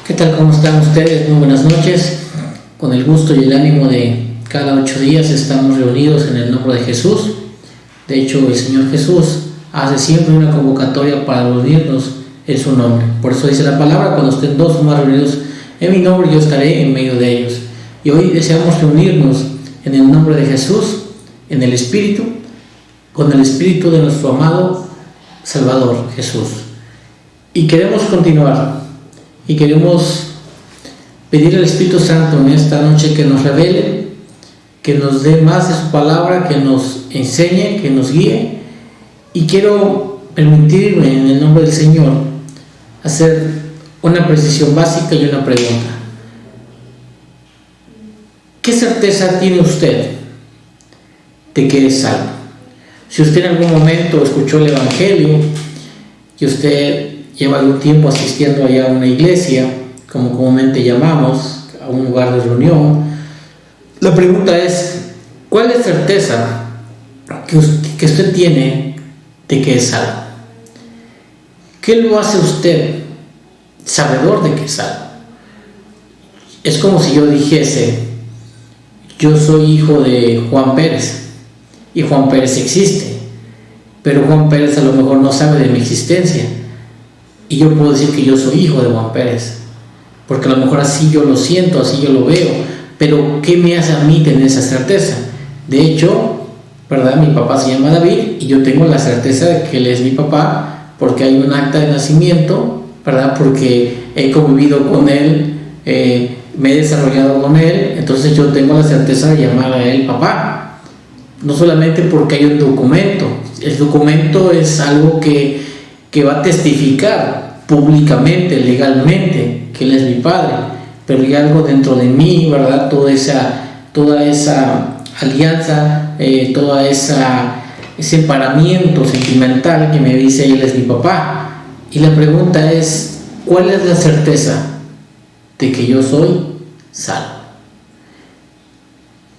¿Qué tal? ¿Cómo están ustedes? Muy buenas noches. Con el gusto y el ánimo de cada 8 días estamos reunidos en el nombre de Jesús. De hecho, el Señor Jesús hace siempre una convocatoria para reunirnos en su nombre. Por eso dice la palabra: cuando estén dos o más reunidos en mi nombre, yo estaré en medio de ellos. Y hoy deseamos reunirnos en el nombre de Jesús, en el Espíritu, con el Espíritu de nuestro amado Salvador Jesús. Y queremos continuar. Y queremos pedir al Espíritu Santo en esta noche que nos revele, que nos dé más de su palabra, que nos enseñe, que nos guíe. Y quiero permitirme, en el nombre del Señor, hacer una precisión básica y una pregunta. ¿Qué certeza tiene usted de que es salvo? Si usted en algún momento escuchó el Evangelio, que usted lleva algún tiempo asistiendo allá a una iglesia, como comúnmente llamamos, a un lugar de reunión, la pregunta es: ¿cuál es la certeza que usted tiene de que es salvo? ¿Qué lo hace usted sabedor de que es salvo? Es como si yo dijese: yo soy hijo de Juan Pérez, y Juan Pérez existe, pero Juan Pérez a lo mejor no sabe de mi existencia. Y yo puedo decir que yo soy hijo de Juan Pérez, porque a lo mejor así yo lo siento, así yo lo veo. Pero ¿qué me hace a mí tener esa certeza? De hecho, ¿verdad? Mi papá se llama David y yo tengo la certeza de que él es mi papá, porque hay un acta de nacimiento, ¿verdad? Porque he convivido con él, me he desarrollado con él, entonces yo tengo la certeza de llamar a él papá. No solamente porque hay un documento, el documento es algo que va a testificar públicamente, legalmente, que él es mi padre, pero hay algo dentro de mí, ¿verdad? Toda esa alianza, ese emparamiento sentimental que me dice él es mi papá. Y la pregunta es: ¿cuál es la certeza de que yo soy salvo?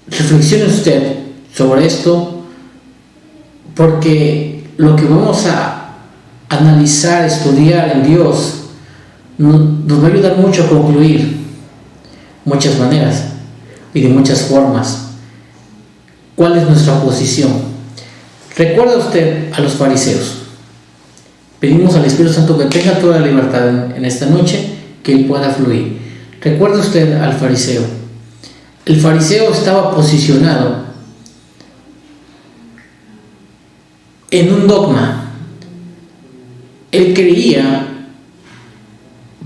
Reflexione usted sobre esto, porque lo que vamos a analizar, estudiar en Dios nos va a ayudar mucho a concluir muchas maneras y de muchas formas. ¿Cuál es nuestra posición? ¿Recuerda usted a los fariseos? Pedimos al Espíritu Santo que tenga toda la libertad en esta noche, que él pueda fluir. ¿Recuerda usted al fariseo? El fariseo estaba posicionado en un dogma. Él creía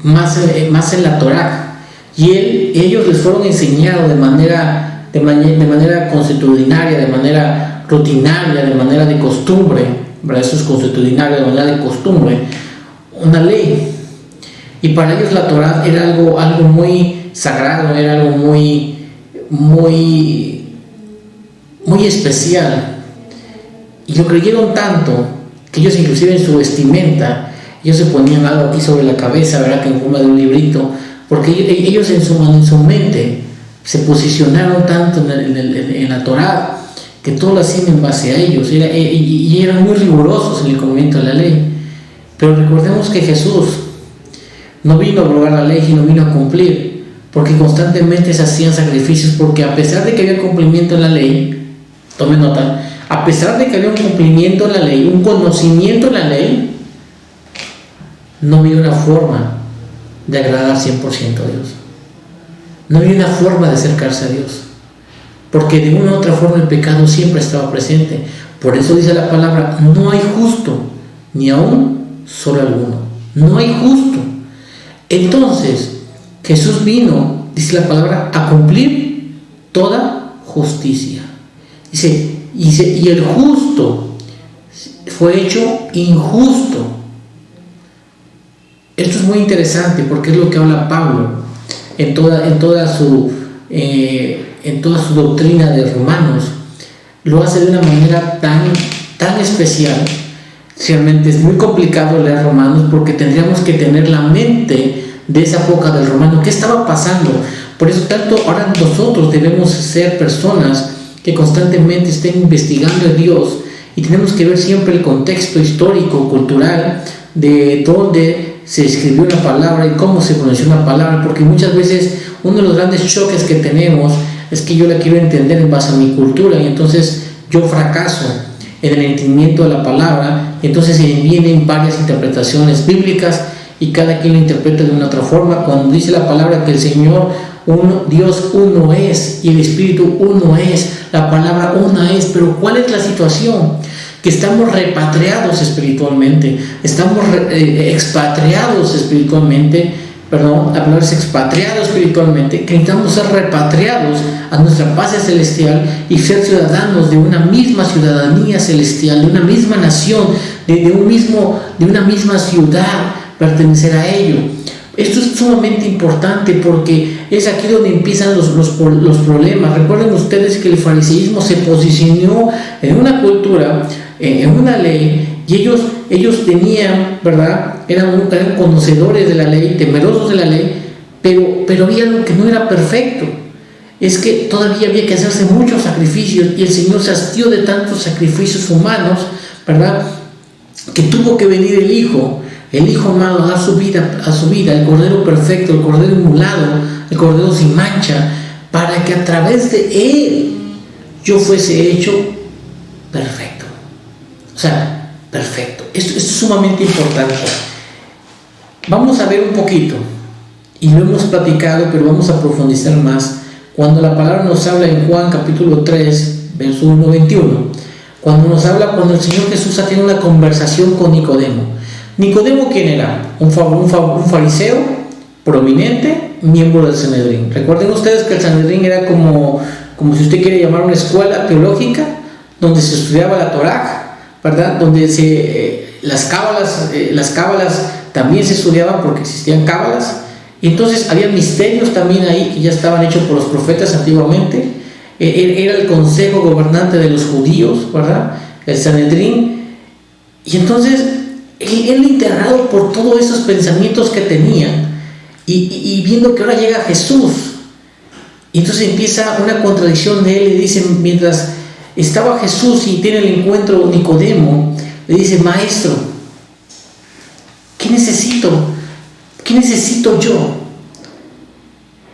más en la Torá, y ellos les fueron enseñados de manera consuetudinaria, de manera rutinaria, de manera de costumbre, ¿verdad? Eso es consuetudinario, de manera de costumbre, una ley. Y para ellos la Torá era algo muy sagrado, era algo muy especial. Y lo creyeron tanto que ellos inclusive en su vestimenta, ellos se ponían algo aquí sobre la cabeza, ¿verdad? Que en forma de un librito, porque ellos en su mente se posicionaron tanto en la Torá que todo lo hacían en base a ellos, y eran muy rigurosos en el cumplimiento de la ley. Pero recordemos que Jesús no vino a abrogar la ley, sino vino a cumplir, porque constantemente se hacían sacrificios, porque a pesar de que había cumplimiento en la ley, tomen nota, a pesar de que había un cumplimiento en la ley, un conocimiento en la ley, no había una forma de agradar 100% a Dios. No había una forma de acercarse a Dios, porque de una u otra forma el pecado siempre estaba presente. Por eso dice la palabra, no hay justo, ni aún solo alguno. No hay justo. Entonces, Jesús vino, dice la palabra, a cumplir toda justicia. Dice, y el justo fue hecho injusto. Esto es muy interesante porque es lo que habla Pablo en toda su doctrina de Romanos. Lo hace de una manera tan especial. Realmente es muy complicado leer Romanos porque tendríamos que tener la mente de esa época del romano. ¿Qué estaba pasando? Por eso tanto ahora nosotros debemos ser personas que constantemente estén investigando a Dios, y tenemos que ver siempre el contexto histórico, cultural, de dónde se escribió una palabra y cómo se pronunció una palabra, porque muchas veces uno de los grandes choques que tenemos es que yo la quiero entender en base a mi cultura, y entonces yo fracaso en el entendimiento de la palabra, y entonces vienen varias interpretaciones bíblicas y cada quien lo interpreta de una otra forma. Cuando dice la palabra que el Señor Dios uno es y el Espíritu uno es, la palabra una es, pero ¿cuál es la situación? Que estamos repatriados espiritualmente, estamos expatriados espiritualmente, la palabra es expatriado espiritualmente, que necesitamos ser repatriados a nuestra patria celestial y ser ciudadanos de una misma ciudadanía celestial, de una misma nación, de una misma ciudad, pertenecer a ello. Esto es sumamente importante porque es aquí donde empiezan los problemas. Recuerden ustedes que el fariseísmo se posicionó en una cultura, en una ley, y ellos tenían, ¿verdad? Eran conocedores de la ley, temerosos de la ley, pero había algo que no era perfecto. Es que todavía había que hacerse muchos sacrificios, y el Señor se hastió de tantos sacrificios humanos, ¿verdad? Que tuvo que venir el Hijo amado a dar su vida, el Cordero perfecto, el Cordero inmolado, el Cordero sin mancha, para que a través de Él yo fuese hecho perfecto. O sea, perfecto. Esto es sumamente importante. Vamos a ver un poquito, y lo hemos platicado, pero vamos a profundizar más, cuando la palabra nos habla en Juan capítulo 3, verso 1-21, cuando el Señor Jesús tiene una conversación con Nicodemo. Nicodemo, ¿quién era? Un fariseo prominente, miembro del Sanedrín. Recuerden ustedes que el Sanedrín era como si usted quiere llamar una escuela teológica, donde se estudiaba la Torá, ¿verdad? Donde las cábalas también se estudiaban, porque existían cábalas, y entonces había misterios también ahí que ya estaban hechos por los profetas antiguamente. Era el consejo gobernante de los judíos, ¿verdad? El Sanedrín. Y entonces él integrado por todos esos pensamientos que tenía, y viendo que ahora llega Jesús, y entonces empieza una contradicción de él. Le dice, mientras estaba Jesús y tiene el encuentro Nicodemo, le dice: maestro, ¿qué necesito yo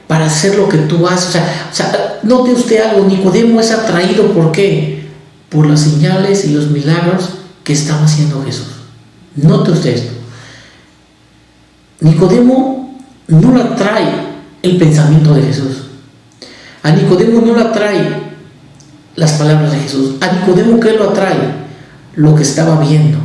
para hacer lo que tú haces? O sea, note usted algo, Nicodemo es atraído, ¿por qué? Por las señales y los milagros que estaba haciendo Jesús. Note usted esto. Nicodemo no le atrae el pensamiento de Jesús. A Nicodemo no le atrae las palabras de Jesús. A Nicodemo, ¿qué lo atrae? Lo que estaba viendo.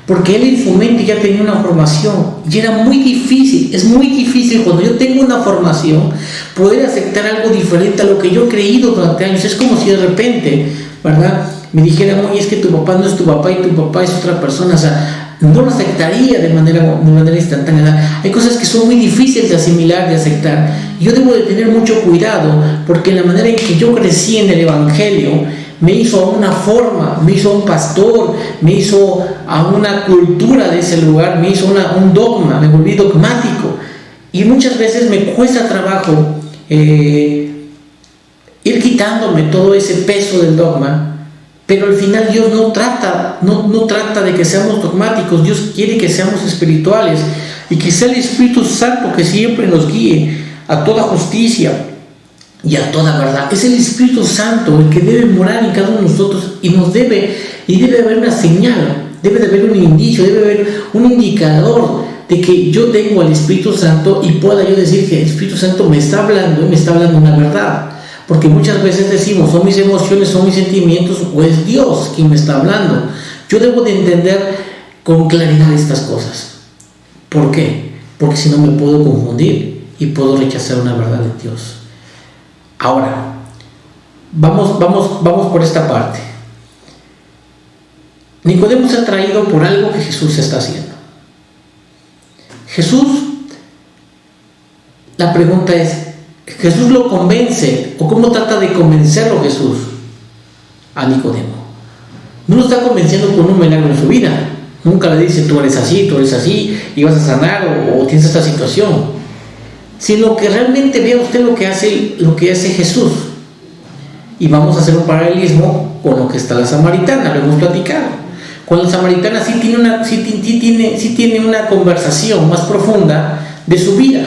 Porque él en su mente ya tenía una formación, y era muy difícil, es muy difícil cuando yo tengo una formación poder aceptar algo diferente a lo que yo he creído durante años. Es como si de repente ¿verdad?, me dijeran, oye, es que tu papá no es tu papá y tu papá es otra persona, o sea, no lo aceptaría de manera instantánea. Hay cosas que son muy difíciles de asimilar, de aceptar. Yo debo de tener mucho cuidado, porque la manera en que yo crecí en el Evangelio me hizo a una forma, me hizo a un pastor, me hizo a una cultura de ese lugar, me hizo un dogma, me volví dogmático. Y muchas veces me cuesta trabajo ir quitándome todo ese peso del dogma. Pero al final Dios no trata de que seamos dogmáticos. Dios quiere que seamos espirituales y que sea el Espíritu Santo que siempre nos guíe a toda justicia y a toda verdad. Es el Espíritu Santo el que debe morar en cada uno de nosotros y debe haber una señal, debe de haber un indicio, debe haber un indicador de que yo tengo al Espíritu Santo y pueda yo decir que el Espíritu Santo me está hablando y me está hablando una verdad. Porque muchas veces decimos, son mis emociones, son mis sentimientos, o es Dios quien me está hablando. Yo debo de entender con claridad estas cosas. ¿Por qué? Porque si no me puedo confundir y puedo rechazar una verdad de Dios. Ahora, vamos por esta parte. Nicodemo se ha traído por algo que Jesús está haciendo. La pregunta es, ¿Jesús lo convence o cómo trata de convencerlo Jesús a Nicodemo? No lo está convenciendo con un milagro en su vida. Nunca le dice, tú eres así y vas a sanar o tienes esta situación. Sino que realmente vea usted lo que hace Jesús. Y vamos a hacer un paralelismo con lo que está la samaritana, lo hemos platicado. Con la samaritana sí tiene una conversación más profunda de su vida.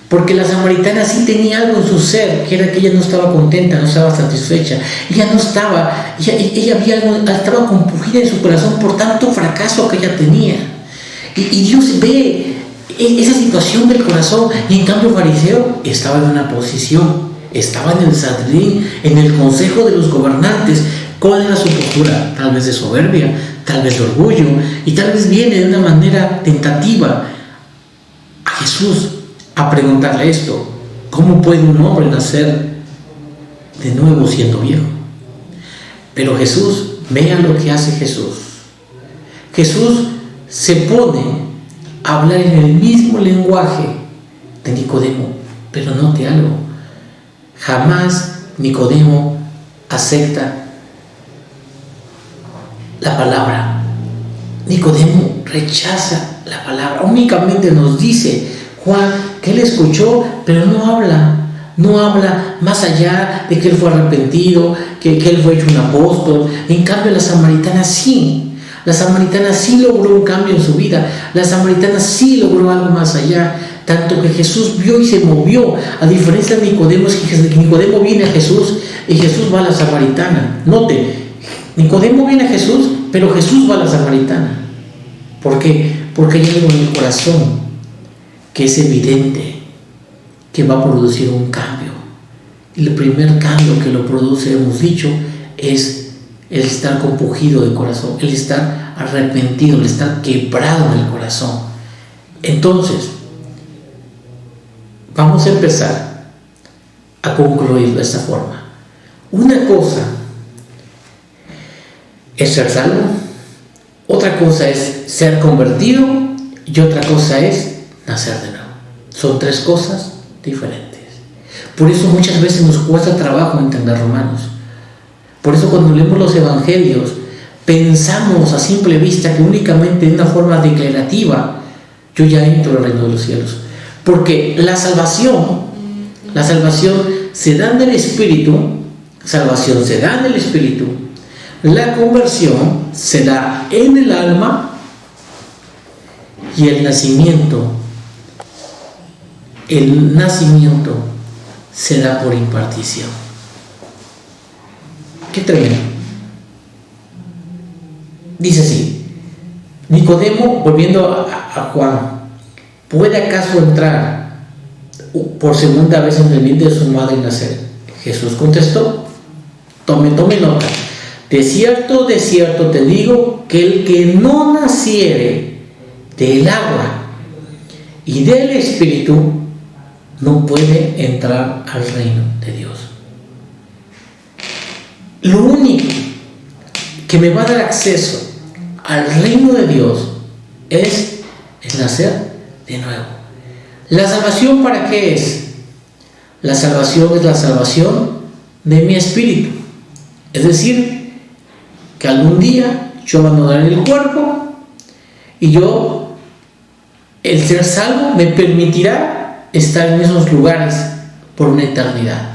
Porque la samaritana sí tenía algo en su ser, que era que ella no estaba contenta, no estaba satisfecha. Ella estaba compungida en su corazón por tanto fracaso que ella tenía. Y Dios ve esa situación del corazón, y en cambio el fariseo estaba en una posición, estaba en el Sanedrín, en el consejo de los gobernantes. ¿Cuál era su postura? Tal vez de soberbia, tal vez de orgullo, y tal vez viene de una manera tentativa a Jesús a preguntarle esto: ¿cómo puede un hombre nacer de nuevo siendo viejo? Pero Jesús, vea lo que hace Jesús. Jesús se pone a hablar en el mismo lenguaje de Nicodemo, pero note algo: jamás Nicodemo acepta la palabra. Nicodemo rechaza la palabra. Únicamente nos dice Juan que él escuchó, pero no habla más allá de que él fue arrepentido, que él fue hecho un apóstol. En cambio la samaritana sí logró un cambio en su vida. La samaritana sí logró algo más allá, tanto que Jesús vio y se movió. A diferencia de Nicodemo, es que Nicodemo viene a Jesús y Jesús va a la samaritana. Note, Nicodemo viene a Jesús, pero Jesús va a la samaritana. ¿Por qué? Porque hay algo en el corazón que es evidente que va a producir un cambio. Y el primer cambio que lo produce, hemos dicho, es el estar compungido de corazón, el estar arrepentido, el estar quebrado en el corazón. Entonces, vamos a empezar a concluir de esta forma. Una cosa es ser salvo, otra cosa es ser convertido y otra cosa es nacer de nuevo. Son tres cosas diferentes. Por eso muchas veces nos cuesta trabajo entender Romanos. Por eso cuando leemos los evangelios pensamos a simple vista que únicamente de una forma declarativa yo ya entro al reino de los cielos. Porque la salvación se da en el Espíritu, la conversión se da en el alma y el nacimiento se da por impartición. Qué tremendo. Dice así: Nicodemo, volviendo a Juan, ¿puede acaso entrar por segunda vez en el vientre de su madre y nacer? Jesús contestó, tome nota: de cierto te digo que el que no naciere del agua y del Espíritu no puede entrar al reino de Dios. lo único que me va a dar acceso al reino de Dios es el nacer de nuevo. ¿La salvación para qué es? La salvación es la salvación de mi espíritu. Es decir, que algún día yo abandonaré el cuerpo y el ser salvo me permitirá estar en esos lugares por una eternidad.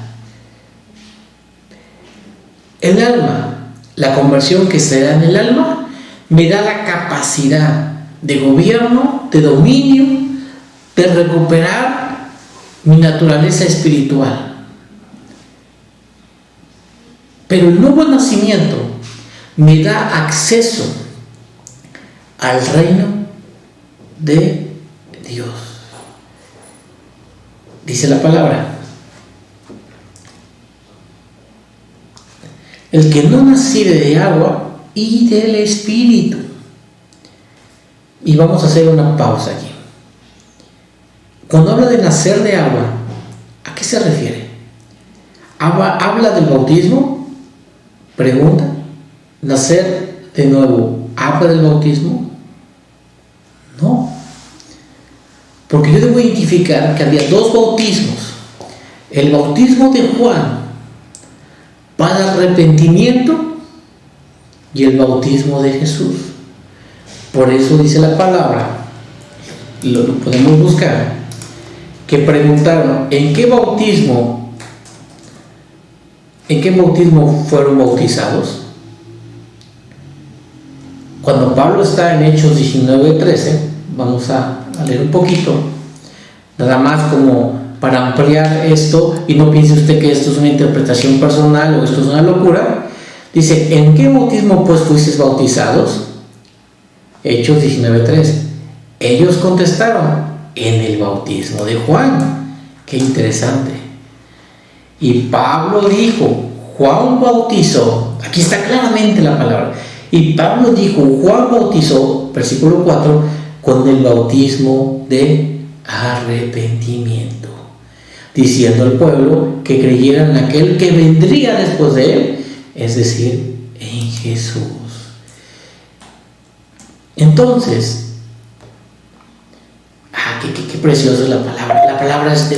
El alma, la conversión que se da en el alma, me da la capacidad de gobierno, de dominio, de recuperar mi naturaleza espiritual. Pero el nuevo nacimiento me da acceso al reino de Dios. Dice la palabra: el que no naciere de agua y del Espíritu. Y vamos a hacer una pausa aquí. Cuando habla de nacer de agua, ¿a qué se refiere? ¿Habla del bautismo? Pregunta. ¿Nacer de nuevo habla del bautismo? No. Porque yo debo identificar que había dos bautismos. El bautismo de Juan para arrepentimiento y el bautismo de Jesús. Por eso dice la palabra, lo podemos buscar, que preguntaron: ¿en qué bautismo fueron bautizados? Cuando Pablo está en Hechos 19:13, vamos a leer un poquito, nada más como para ampliar esto, y no piense usted que esto es una interpretación personal o esto es una locura. Dice: ¿en qué bautismo pues fuisteis bautizados? Hechos 19:13. Ellos contestaron: en el bautismo de Juan. Qué interesante. Y Pablo dijo: Juan bautizó. Aquí está claramente la palabra. Y Pablo dijo: Juan bautizó, versículo 4, con el bautismo de arrepentimiento, diciendo al pueblo que creyeran en aquel que vendría después de él, es decir, en Jesús. Entonces, qué preciosa es la palabra. La palabra es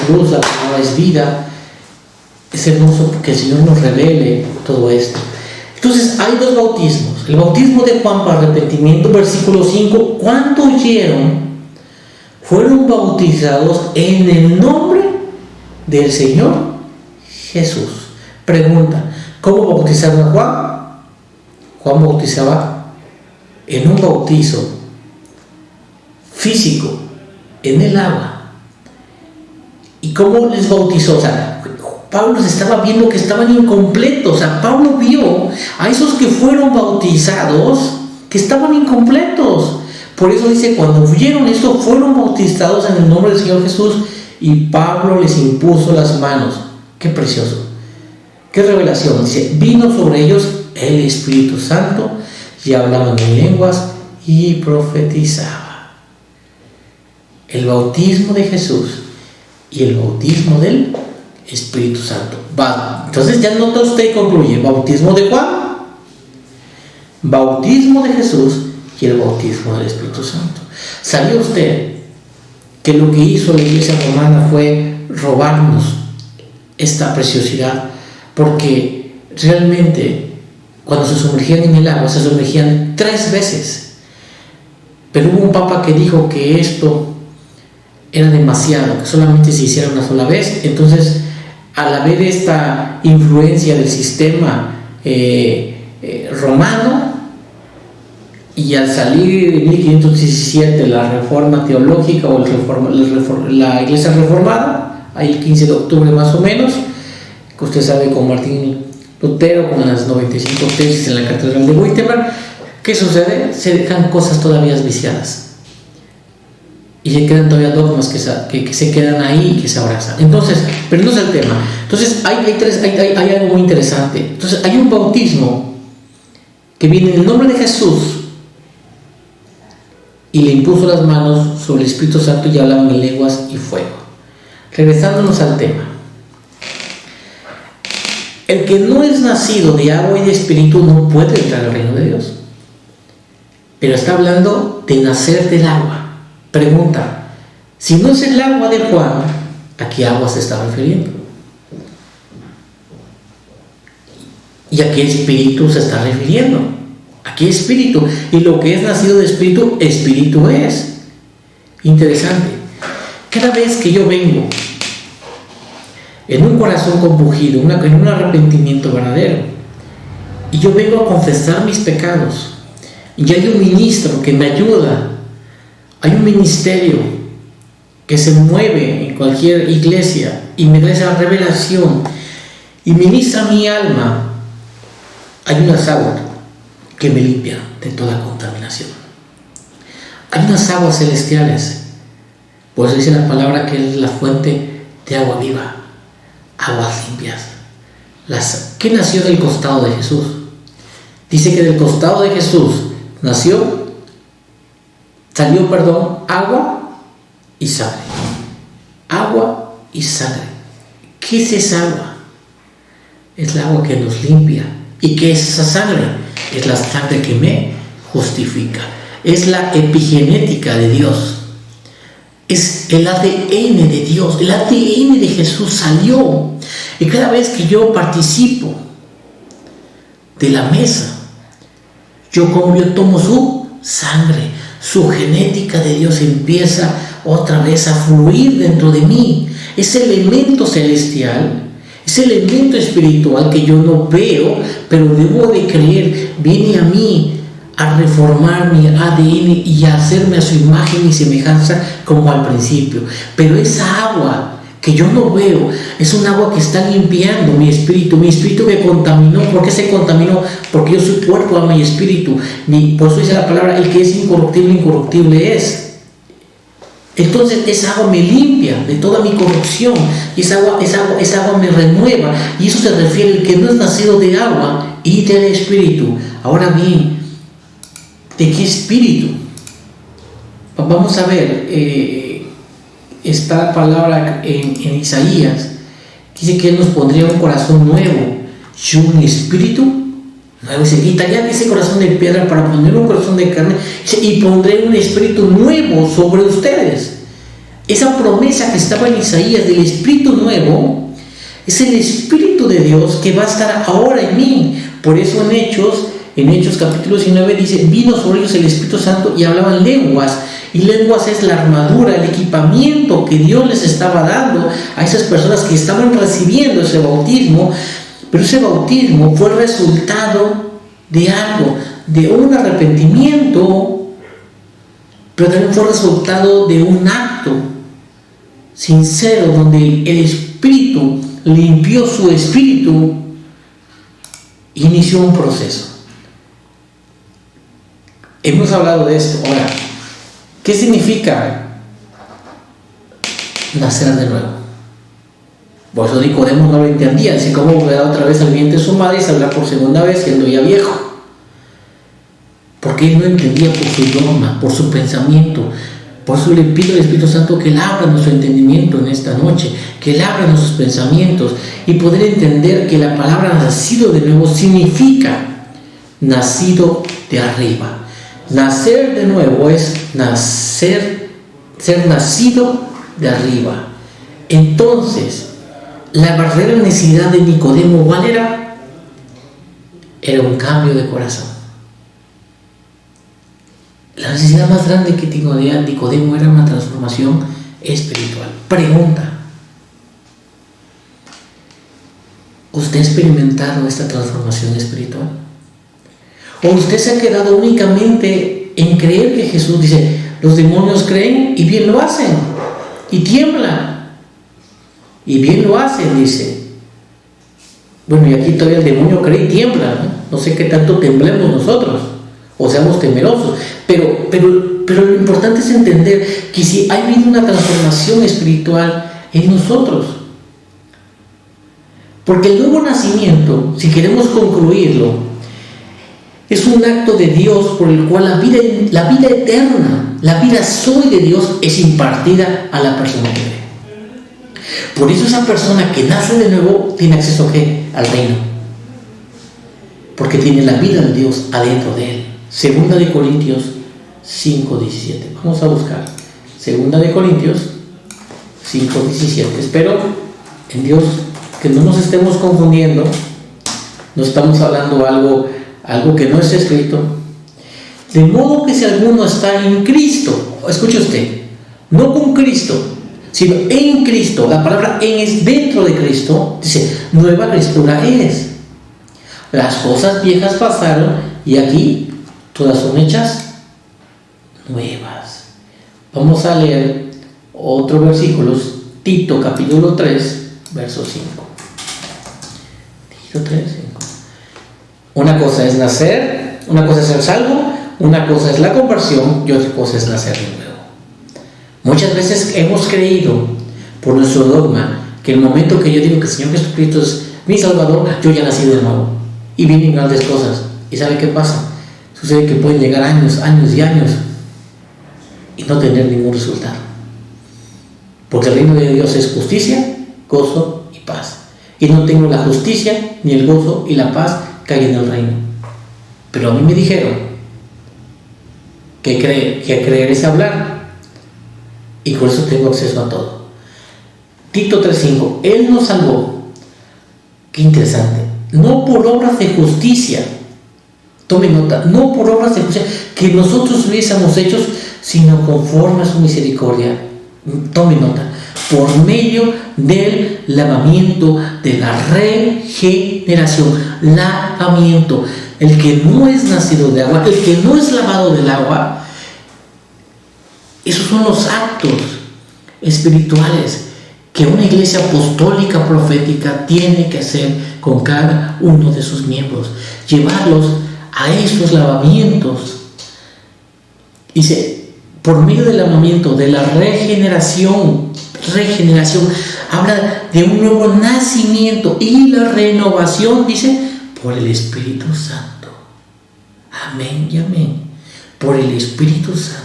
luz, la palabra es vida. Es hermoso porque el Señor nos revele todo esto. Entonces, hay dos bautismos. El bautismo de Juan para arrepentimiento, versículo 5. ¿Cuánto oyeron? Fueron bautizados en el nombre del Señor Jesús. Pregunta: ¿cómo bautizaron a Juan? Juan bautizaba en un bautizo físico, en el agua. ¿Y cómo les bautizó? O sea, Pablo estaba viendo que estaban incompletos. O sea, Pablo vio a esos que fueron bautizados que estaban incompletos. Por eso dice: cuando vieron esto, fueron bautizados en el nombre del Señor Jesús, y Pablo les impuso las manos. Qué precioso, qué revelación. Dice: vino sobre ellos el Espíritu Santo, y hablaban en lenguas y profetizaban. El bautismo de Jesús y el bautismo del Espíritu Santo. Entonces ya nota usted y concluye: bautismo de Juan, bautismo de Jesús y el bautismo del Espíritu Santo. ¿Sabía usted que lo que hizo la Iglesia romana fue robarnos esta preciosidad? Porque realmente cuando se sumergían en el agua, se sumergían 3 veces. Pero hubo un papa que dijo que esto era demasiado, que solamente se hiciera una sola vez. Entonces, al haber esta influencia del sistema romano, y al salir en 1517 la reforma teológica o la iglesia reformada, ahí el 15 de octubre más o menos, que usted sabe, con Martín Lutero, con las 95 tesis en la catedral de Wittenberg, ¿qué sucede? Se dejan cosas todavía viciadas y se quedan todavía dogmas que se quedan ahí y que se abrazan. Entonces, pero no es el tema. Entonces hay algo muy interesante. Entonces hay un bautismo que viene en el nombre de Jesús, y le impuso las manos sobre el Espíritu Santo, y hablaban en lenguas y fuego. Regresándonos al tema, El que no es nacido de agua y de espíritu no puede entrar al reino de Dios. Pero está hablando de nacer del agua. Pregunta, si no es el agua de Juan, ¿a qué agua se está refiriendo? ¿Y a qué espíritu se está refiriendo? ¿A qué espíritu? Y lo que es nacido de espíritu, espíritu es. Interesante. Cada vez que yo vengo en un corazón compungido, en un arrepentimiento verdadero, y yo vengo a confesar mis pecados, y hay un ministro que me ayuda, hay un ministerio que se mueve en cualquier iglesia y me da esa revelación y ministra mi alma, hay unas aguas que me limpian de toda contaminación. Hay unas aguas celestiales. Por eso dice la palabra que es la fuente de agua viva, aguas limpias. ¿Qué nació del costado de Jesús? Dice que del costado de Jesús salió agua y sangre. Agua y sangre. ¿Qué es esa agua? Es el agua que nos limpia. ¿Y qué es esa sangre? Es la sangre que me justifica. Es la epigenética de Dios. Es el ADN de Dios. El ADN de Jesús salió. Y cada vez que yo participo de la mesa, yo tomo su sangre, su genética de Dios empieza otra vez a fluir dentro de mí. Ese elemento celestial, ese elemento espiritual que yo no veo, pero debo de creer, viene a mí a reformar mi ADN y a hacerme a su imagen y semejanza como al principio. Pero esa agua que yo no veo, es un agua que está limpiando mi espíritu me contaminó. ¿Por qué se contaminó? Porque yo soy cuerpo, alma y espíritu. Por eso dice la palabra, el que es incorruptible, incorruptible es. Entonces esa agua me limpia de toda mi corrupción, y esa agua me renueva, y eso se refiere al que no es nacido de agua y del espíritu. Ahora bien, ¿de qué espíritu? Vamos a ver, esta palabra en Isaías dice que Él nos pondría un corazón nuevo y un espíritu nuevo. Y se quita ya ese corazón de piedra para poner un corazón de carne, y pondré un espíritu nuevo sobre ustedes. Esa promesa que estaba en Isaías del espíritu nuevo es el espíritu de Dios que va a estar ahora en mí. Por eso en Hechos capítulo 19 dice, vino sobre ellos el Espíritu Santo y hablaban lenguas. Y lenguas es la armadura, el equipamiento que Dios les estaba dando a esas personas que estaban recibiendo ese bautismo. Pero ese bautismo fue resultado de algo, de un arrepentimiento, pero también fue resultado de un acto sincero donde el Espíritu limpió su espíritu e inició un proceso. Hemos hablado de esto. Ahora, ¿qué significa nacer de nuevo? Por eso Nicodemo no lo entendía. Dice, ¿cómo volverá otra vez al vientre de su madre y saldrá por segunda vez siendo ya viejo? Porque él no entendía por su dogma, por su pensamiento. Por eso le pido al Espíritu Santo que Él abra nuestro entendimiento en esta noche, que Él abra nuestros pensamientos y poder entender que la palabra nacido de nuevo significa nacido de arriba. Nacer de nuevo es ser nacido de arriba. Entonces, la verdadera necesidad de Nicodemo, ¿cuál era? Era un cambio de corazón. La necesidad más grande que tenía Nicodemo era una transformación espiritual. Pregunta: ¿usted ha experimentado esta transformación espiritual? ¿O usted se ha quedado únicamente en creer que Jesús dice, los demonios creen y bien lo hacen, y tiemblan, y bien lo hacen, dice? Bueno, y aquí todavía el demonio cree y tiembla, ¿no? No sé qué tanto temblemos nosotros, o seamos temerosos, pero lo importante es entender que si ha habido una transformación espiritual en nosotros. Porque el nuevo nacimiento, si queremos concluirlo, es un acto de Dios por el cual la vida eterna, la vida soy de Dios, es impartida a la persona que cree. Por eso esa persona que nace de nuevo tiene acceso al reino, porque tiene la vida de Dios adentro de él. Segunda de Corintios 5:17. Vamos a buscar Segunda de Corintios 5:17. Espero en Dios que no nos estemos confundiendo. No estamos hablando algo que no es escrito. De modo que si alguno está en Cristo, escuche usted, no con Cristo, sino en Cristo, la palabra en es dentro de Cristo, dice, nueva criatura es. Las cosas viejas pasaron y aquí todas son hechas nuevas. Vamos a leer otros versículos, Tito capítulo 3, verso 5. Tito 3, 5. Una cosa es nacer, una cosa es ser salvo, una cosa es la conversión y otra cosa es nacer de nuevo. Muchas veces hemos creído por nuestro dogma que el momento que yo digo que el Señor Jesucristo es mi Salvador, yo ya nací de nuevo y vienen grandes cosas. ¿Y sabe qué pasa? Sucede que pueden llegar años y años y no tener ningún resultado, porque el reino de Dios es justicia, gozo y paz, y no tengo la justicia ni el gozo y la paz que hay en el reino. Pero a mí me dijeron que creer es hablar, y por eso tengo acceso a todo. Tito 3:5. Él nos salvó, qué interesante, no por obras de justicia, tome nota, no por obras de justicia que nosotros hubiésemos hecho, sino conforme a su misericordia, tome nota, por medio del lavamiento de la regeneración. Lavamiento. El que no es nacido de agua, el que no es lavado del agua, esos son los actos espirituales que una iglesia apostólica profética tiene que hacer con cada uno de sus miembros, llevarlos a esos lavamientos. Dice, por medio del lavamiento, de la regeneración, habla de un nuevo nacimiento, y la renovación, dice, por el Espíritu Santo. Amén y amén. Por el Espíritu Santo.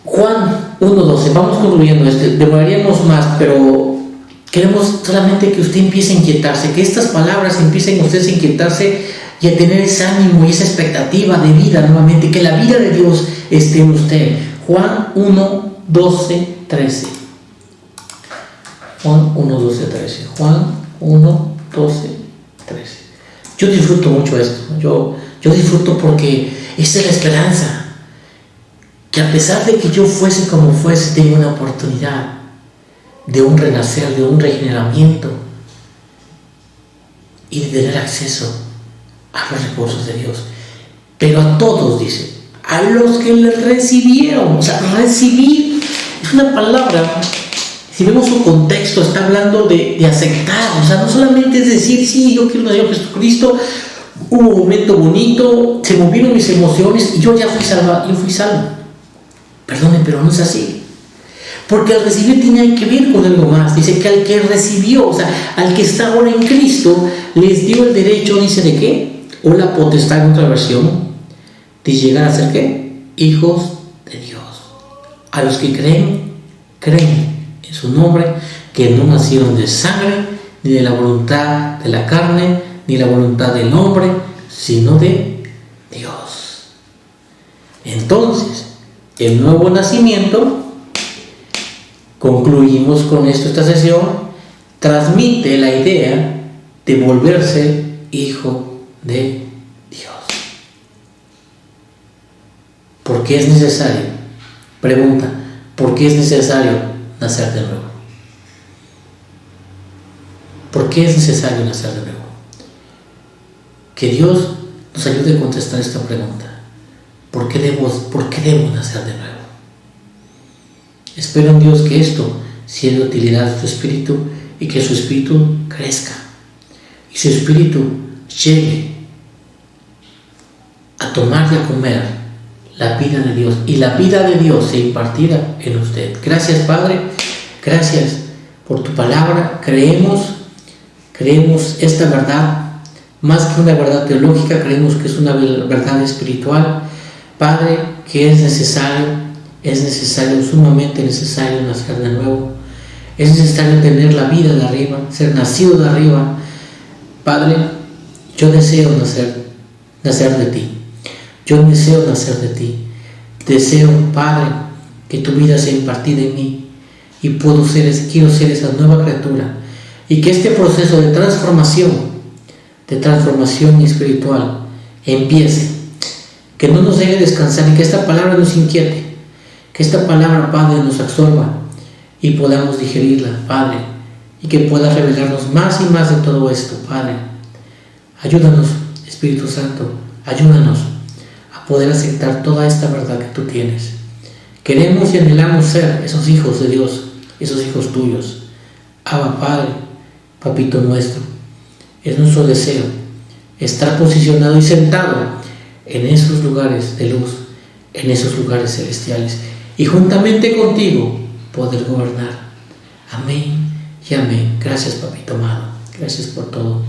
Juan 1:12, vamos concluyendo demoraríamos más, pero queremos solamente que usted empiece a inquietarse, que estas palabras empiecen ustedes a inquietarse y a tener ese ánimo y esa expectativa de vida nuevamente, que la vida de Dios esté en usted. Juan 1:12-13. Juan 1:12-13. Juan 1:12-13. Yo disfruto mucho esto. Yo disfruto porque esta es la esperanza. Que a pesar de que yo fuese como fuese, tengo una oportunidad de un renacer, de un regeneramiento y de tener acceso a los recursos de Dios. Pero a todos, dice, a los que le recibieron. O sea, recibir es una palabra, si vemos su contexto, está hablando de aceptar. O sea, no solamente es decir, sí, yo quiero a Dios Jesucristo, hubo un momento bonito, se movieron mis emociones y yo ya fui salvo, yo fui salvo. Perdonen, pero no es así. Porque al recibir tiene que ver con algo más. Dice que al que recibió, o sea, al que está ahora en Cristo, les dio el derecho, dice, ¿de qué? O la potestad, en otra versión, de llegar a ser, ¿qué? Hijos de Dios. A los que creen en su nombre, que no nacieron de sangre, ni de la voluntad de la carne, ni la voluntad del hombre, sino de Dios. Entonces, el nuevo nacimiento, concluimos con esto esta sesión, transmite la idea de volverse hijo de Dios. ¿Por qué es necesario? Pregunta, ¿por qué es necesario nacer de nuevo? ¿Por qué es necesario nacer de nuevo? Que Dios nos ayude a contestar esta pregunta. ¿Por qué debo nacer de nuevo? Espero en Dios que esto sea de utilidad a tu espíritu y que su espíritu crezca y su espíritu llegue a tomar y a comer la vida de Dios, y la vida de Dios se impartirá en usted. Gracias, Padre, gracias por tu palabra. Creemos esta verdad, más que una verdad teológica, creemos que es una verdad espiritual, Padre, que es necesario, sumamente necesario nacer de nuevo. Es necesario tener la vida de arriba, ser nacido de arriba. Padre, yo deseo nacer de ti. Yo deseo nacer de ti. Deseo, Padre, que tu vida sea impartida en mí y quiero ser esa nueva criatura. Y que este proceso de transformación espiritual empiece. Que no nos deje descansar y que esta palabra nos inquiete. Que esta palabra, Padre, nos absorba y podamos digerirla, Padre, y que pueda revelarnos más y más de todo esto, Padre. Ayúdanos, Espíritu Santo, ayúdanos a poder aceptar toda esta verdad que tú tienes. Queremos y anhelamos ser esos hijos de Dios, esos hijos tuyos. Abba, Padre, Papito nuestro, es nuestro deseo estar posicionado y sentado en esos lugares de luz, en esos lugares celestiales, y juntamente contigo poder gobernar. Amén y amén. Gracias, Papito amado. Gracias por todo.